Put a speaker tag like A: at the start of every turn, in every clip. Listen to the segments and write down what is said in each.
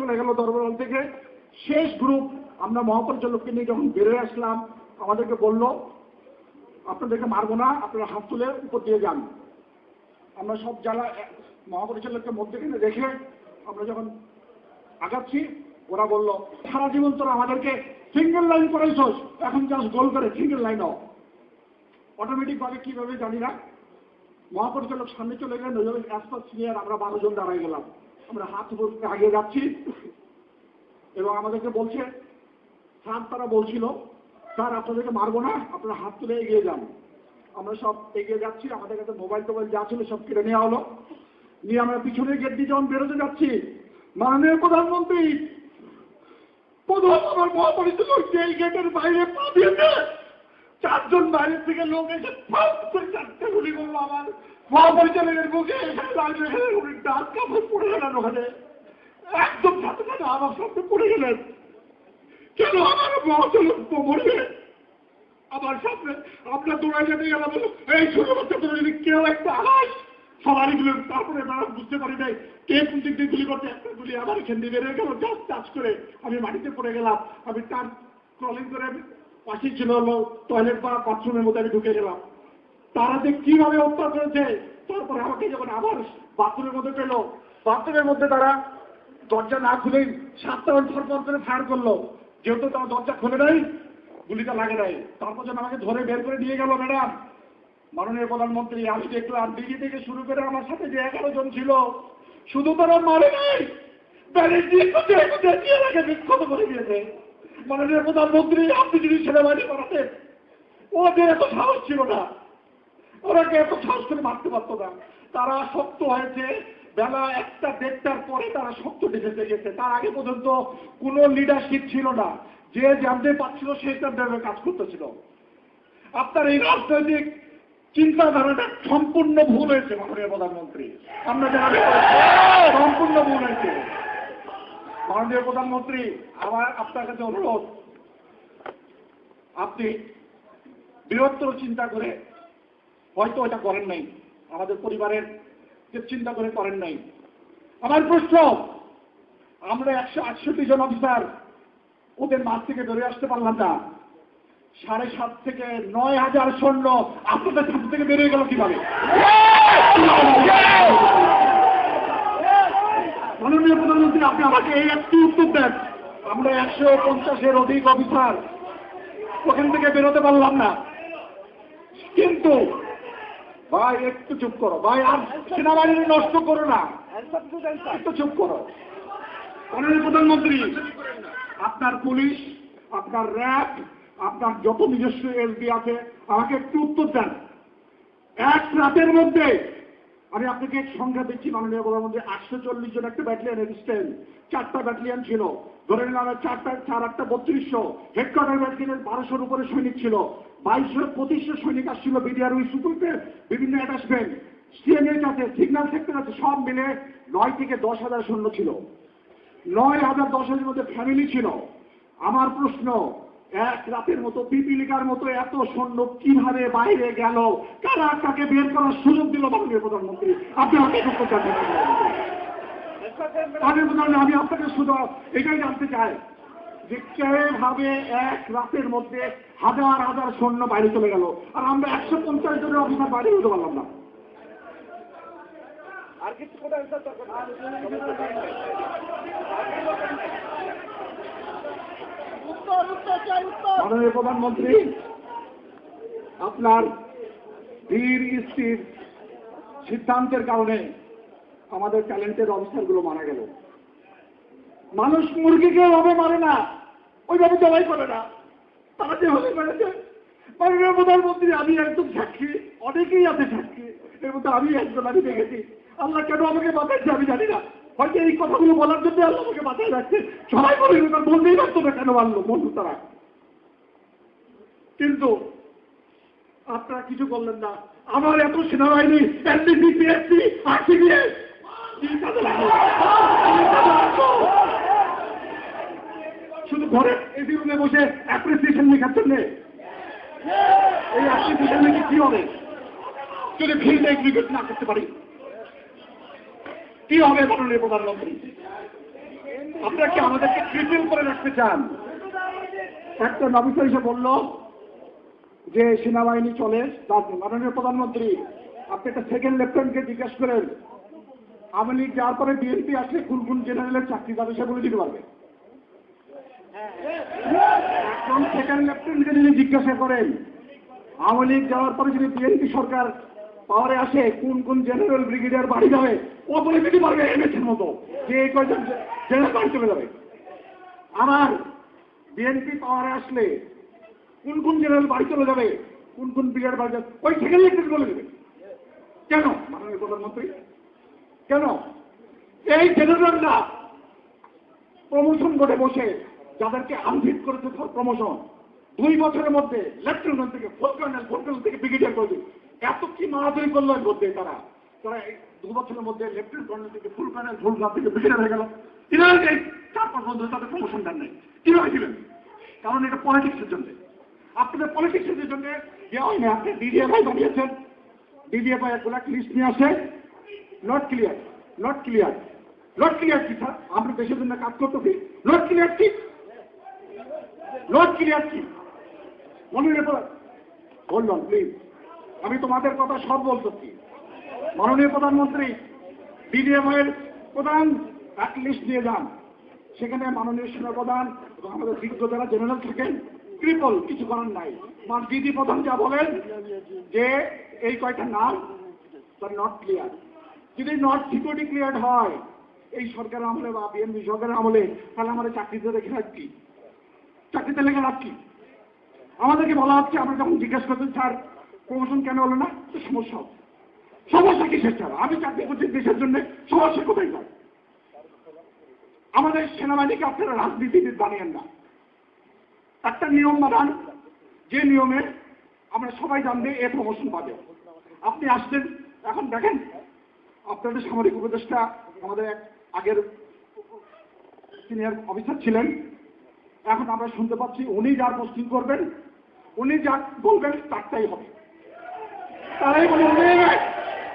A: চলে গেল দরবার হল থেকে। শেষ গ্রুপ আমরা মহাপরিচালককে নিয়ে যখন বেরোয় আসলাম, আমাদেরকে বলল আপনাদেরকে মারবো না, আপনারা হাত তুলে উপর দিয়ে যান। আমরা সব জ্বালা মহাপরিচালককে মধ্যেখানে রেখে আমরা যখন আগাচ্ছি, ওরা বলল সারা জীবন তোরা আমাদেরকে সিঙ্গেল লাইন করাইছস, এখন জাস্ট গোল করে সিঙ্গেল লাইন হোক। অটোমেটিক ভাবে কিভাবে জানি না মহাপরিচালক সামনে চলে গেলেন, ওইভাবে অ্যাসপাস সিনিয়র আমরা 12 জন দাঁড়ায় গেলাম। আমরা হাত উপর আগিয়ে যাচ্ছি এবং আমাদেরকে বলছে স্যার, তারা বলছিল স্যার আপনাদেরকে মারবো না, আপনারা হাত তুলে এগিয়ে যান। আমরা সব এগিয়ে যাচ্ছি, আমাদের কাছে মোবাইল টোবাইল যা ছিল সব কেড়ে নেওয়া হলো। নিয়ে আমরা পিছনে গেট দিয়ে যখন বেরোতে যাচ্ছি, মাননীয় প্রধানমন্ত্রী প্রথম আমার মহাপরিচালক যে গেটের বাইরে পা দিয়েছে, 4 জন বাইরে থেকে লোক এসে 4টা গুলি করলো আমার মহাপরিচালকের মুখে। ডাক কাপড় পড়ে গেলেন ওখানে, একদম সাথে সাথে আমার সামনে পড়ে গেলেন। কেন আমার মহাপরিচালক মরবে আমার সামনে? আপনার দৌড়াই যেতে গেলাম, এই ছোট বাচ্চা তোরা যদি কেউ একটা আস সবারই গুলো। তারপরে তারা বুঝতে পারি নাই কে কোন দিক দিয়ে গুলি করতে, একটা গুলি আমার এখান দিয়ে বেরিয়ে গেল, জাস্ট টাচ করে আমি মাটিতে পড়ে গেলাম। আমি তার ক্রলিং করে পাশে ছিল হলো টয়লেট বা বাথরুমের মধ্যে আমি ঢুকে গেলাম। তারা যে কিভাবে হত্যা করেছে, তারপরে আমাকে যখন আবার বাথরুমের মধ্যে পেল, বাথরুমের মধ্যে তারা দরজা না খুলেই 7টা ফরফর করে ফায়ার করলো। যেহেতু তারা দরজা খুলে নাই, গুলিটা লাগে নাই। তারপর যেন আমাকে ধরে বের করে নিয়ে গেল। ম্যাডাম, মাননীয় প্রধানমন্ত্রী, আমি দেখলাম দিল্লি থেকে শুরু করে আমার সাথে যে 11 জন ছিল, শুধু তারা মারে নাই, ব্যারেজ দিয়ে বিক্ষত করে দিয়েছে। মাননীয় প্রধানমন্ত্রী, আপনি যদি সেনাবাহিনী করাতেন, ওদের এত সাহস ছিল না, ওরাকে এত সাহস করে মারতে পারতো না। তারা শক্ত হয়েছে বেলা 1টা-1:30টার পরে তারা শক্ত ডিফেন্সে গেছে। তার আগে পর্যন্ত কোনো লিডারশিপ ছিল না, যে জানতে পারছিল সে তার কাজ করতেছিল। আপনার এই রাজনৈতিক চিন্তাধারাটা সম্পূর্ণ ভুল হয়েছে মাননীয় প্রধানমন্ত্রী, আমরা জানাতে সম্পূর্ণ ভুল হয়েছে। মাননীয় প্রধানমন্ত্রী, আমার আপনার কাছে অনুরোধ, আপনি বৃহত্তর চিন্তা করে হয়তো এটা করেন নাই, আমাদের পরিবারের যে চিন্তা করে করেন নাই। আমার প্রশ্ন, আমরা 168 জন অফিসার ওদের মাঠ থেকে বেরিয়ে আসতে পারলাম না, 7.5 থেকে 9,000 সৈন্য আপনাদের ছাত্র থেকে বেরিয়ে গেল কিভাবে? মাননীয় প্রধানমন্ত্রী, আপনি আমাকে এই একটি উত্তর দেন। আমরা 150-এর অধিক অফিসার ওখান থেকে বেরোতে পারলাম না, কিন্তু ভাই একটু চুপ করো ভাই, আর সেনাবাহিনী নষ্ট করো না, একটু চুপ করো। মাননীয় প্রধানমন্ত্রী, আপনার পুলিশ, আপনার র্যাব, আপনার যত নিজস্ব এসবি আছে, আমাকে একটু উত্তর দেন। এক রাতের মধ্যে আমি আপনাকে সংখ্যা দিচ্ছি মাননীয় প্রধানমন্ত্রী, 840 জন একটা ব্যাটালিয়ান রেজিস্ট্যান্ট, 4টা ব্যাটালিয়ান ছিল, ধরে নিলাম 4-8টা 3200, হেডকোয়ার্টার ব্যাটালিয়নের 1200-র উপরে সৈনিক ছিল, 2200-2500 সৈনিক আসছিল বিডিআর উই সুকুলতে, বিভিন্ন অ্যাটাচমেন্ট, সিএমএইচ আছে, সিগন্যাল সেক্টর আছে, সব মিলে 9 থেকে 10,000 সৈন্য ছিল। 9,000-10,000-এর মধ্যে ফ্যামিলি ছিল। আমার প্রশ্ন, এক রাতের মতো পিপিলিকার মতো এত সৈন্য কিভাবে বাইরে গেল? কারা তাকে বের করার সুযোগ দিল? মাননীয় প্রধানমন্ত্রী, আপনি আমাকে উত্তর জানতে চান। আমি আপনাকে শুধু এটাই জানতে চাই যে কিভাবে এক রাতের মধ্যে 1000-1000 সৈন্য বাইরে চলে গেল, আর আমরা 150 জনের অফিসার বাইরে হতে পারলাম না। আর কিছু মাননীয় প্রধানমন্ত্রী, আপনার ধীর স্থির সিদ্ধান্তের কারণে আমাদের ট্যালেন্টেড অফিসারগুলো মারা গেল। মানুষ মুরগিকে ওভাবে মারে না, ওইভাবে জবাই করে না, তারা যেভাবে মেরেছে। মাননীয় প্রধানমন্ত্রী, আমি একদম সাক্ষী, অনেকেই আছে সাক্ষী, এর মধ্যে আমি একজন, আমি দেখেছি। আল্লাহ কেন আমাকে বাঁচাচ্ছে আমি জানি না, হয়তো এই কথাগুলো বলার জন্য আল্লাহ আমাকে বাঁচায় রাখছে। সবাই বলে বলতেই পারতো না কেন মানলো বন্ধু তারা, কিন্তু আপনারা কিছু বললেন না। আমার এত সেনাবাহিনী, এনডিসি, পিএসসি, আরসিবিএস শুধু ঘরে এসি রুমে বসে অ্যাপ্রিসিয়েশন লেখার জন্য, এই অ্যাপ্রিসিয়েশন লিখে কি হবে যদি ফিল্ডে এক্সিকিউট না করতে পারি? কি হবে মাননীয় প্রধানমন্ত্রী? আপনারা কি আমাদেরকে ক্রিটিল করে রাখতে চান? একটা অফিসার এসে বলল যে সেনাবাহিনী চলে, মাননীয় প্রধানমন্ত্রী আপনি একটা সেকেন্ড লেফটেন্যান্টকে জিজ্ঞেস করেন আওয়ামী লীগ যাওয়ার পরে বিএনপি আসলে কোন কোন জেনারেলের চাকরি যাবে সেগুলো দিতে পারবে। এখন সেকেন্ড লেফটেন্যান্টকে যদি জিজ্ঞাসা করেন আওয়ামী লীগ যাওয়ার পরে যদি বিএনপি সরকার পাওয়ারে আসে কোন কোন জেনারেল ব্রিগেডিয়ার বাড়ি যাবে, ও বলে দিতে পারবে এমএসের মতো যে এই কয়জন জেনারেল বাড়ি চলে যাবে। আমার বিএনপি পাওয়ারে আসলে কোন কোন জেনারেল বাড়ি চলে যাবে, কোন কোন ব্রিগেডিয়ার বাড়ি যাবে, ওই সেকেন্ড লেফটেন্যান্ট বলে দেবে। কেন মাননীয় প্রধানমন্ত্রী? কেন এই জেনারেলরা প্রমোশন বোর্ডে বসে যাদেরকে আনফিট করেছে প্রমোশন 2 বছরের মধ্যে লেফটেন্যান্ট থেকে ফুল কর্নেল থেকে ব্রিগেডিয়ার করে দিল। এত কি মারামারি করলো এর মধ্যে তারা তারা এই 2 বছরের মধ্যে লেফটেন্যান্ট কর্নেল থেকে ফুল কর্নেল থেকে ব্রিগেডিয়ার হয়ে গেল। এরা 4-5 বছর তাদের প্রমোশন দেন নাই। কিভাবে দিলেন? কারণ এটা পলিটিক্সের জন্য। আপনাদের পলিটিক্সের জন্য দেওয়া হয়নি। আপনি ডিডিএফআই বানিয়েছেন, ডিডিএফআই একটা লিস্ট নিয়ে আসে, নট ক্লিয়ার কি স্যার? আমরা দেশের জন্য কাজ করতেছি, নট ক্লিয়ার কি মনে বললাম প্লিজ, আমি তোমাদের কথা সব বলতেছি। মাননীয় প্রধানমন্ত্রী ডিডিএফআই এর প্রধান এক লিস্ট নিয়ে যান, সেখানে মাননীয় সেনাপ্রধান এবং আমাদের বিজ্ঞ যারা জেনারেল থাকেন ট্রিপল কিছু করার নাই। ডিডি প্রধান যা বলেন যে এই কয়টা নাম নট ক্লিয়ার, যদি নট সিকিউরিটি ক্লিয়ার হয় এই সরকারের আমলে বা বিএনপি সরকারের আমলে, তাহলে আমাদের চাকরিতে রেখে লাভ কি? চাকরিতে লেগে লাভ কি? আমাদেরকে বলা হচ্ছে, আমরা যখন জিজ্ঞেস করছেন স্যার প্রমোশন কেন হলো না, তো সমস্যা কিসের ছাড়া? আমি চাকরি করছি দেশের জন্য, সমস্যা কোথায় যায়? আমাদের সেনাবাহিনীকে আপনারা রাজনীতিবিদ বানিয়েন না, একটা নিয়ম বানান যে নিয়মে আমরা সবাই জানবে এ প্রমোশন পাবে। আপনি আসছেন, এখন দেখেন আপনাদের সামরিক উপদেষ্টা আমাদের এক আগের সিনিয়র অফিসার ছিলেন, এখন আমরা শুনতে পাচ্ছি উনি যার পোস্টিং করবেন, উনি যা বলবেন তারটাই হবে। তারাই বলে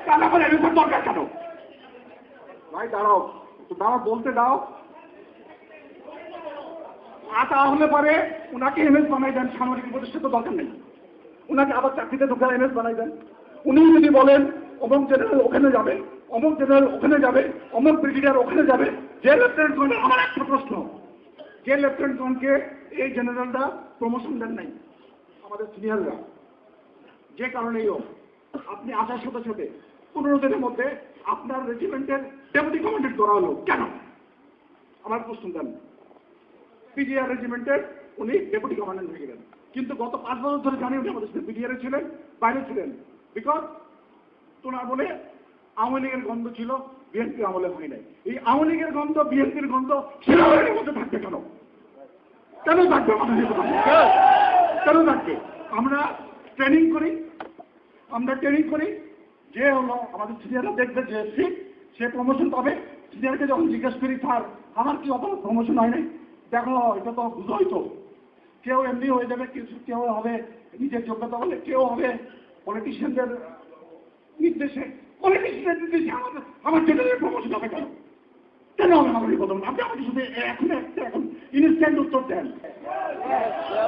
A: তার এখন এমএসের দরকার কেন? ভাই দাঁড়াও, বলতে দাও। তাহলে পারে উনাকে এমএস বানাই দেন, সামরিক উপদেষ্টা তো দরকার নেই, উনাকে আবার চাকরিতে ঢোকা এমএস বানাই দেন। উনি যদি বলেন অমুক জেনারেল ওখানে যাবে, অমুক জেনারেল ওখানে যাবে, অমুক ব্রিগেডিয়ার ওখানে যাবে, যে লেফটেন্যান্ট, আমার একটা প্রশ্ন, যে লেফটেন্যান্টকে এই জেনারেলরা প্রমোশন দেন নাই আমাদের সিনিয়ররা, যে কারণেই হোক, আপনি আসার সাথে সাথে 15 দিনের মধ্যে আপনার রেজিমেন্টের ডেপুটি কমান্ডেন্ট করা হলো কেন? আমার প্রশ্ন দেন। পিজিআর রেজিমেন্টের উনি ডেপুটি কমান্ডেন্ট হয়ে গেলেন, কিন্তু গত 5 বছর ধরে জানি উনি আমাদের সাথে পিজিআরে ছিলেন, বাইরে ছিলেন, বিকজ তোনার বলে আওয়ামী লীগের গন্ধ ছিল, বিএনপি আমলে হয় নাই। এই আওয়ামী লীগের গন্ধ বিএনপির গন্ধ সেনাবাহিনীর মধ্যে থাকবে কেন? কেন থাকবে? কেন থাকবে? আমরা ট্রেনিং করি, যে হলো আমাদের সিনিয়ররা দেখবে যে ঠিক সে প্রমোশন পাবে। সিনিয়রকে যখন জিজ্ঞেস করি স্যার আমার কি অপরাধ প্রমোশন হয় নাই, দেখো এটা তো বুঝোই তো, কেউ এমনি হয়ে যাবে, কেউ হবে নিজের যোগ্যতা বলে, কেউ হবে পলিটিশিয়ানদের নির্দেশে, আমার জেনারেল প্রমোশন হবে কেন? কেন হবে আমাদের প্রথম? আপনি আমাকে শুধু এখন ইনস্ট্যান্ট উত্তর দেন।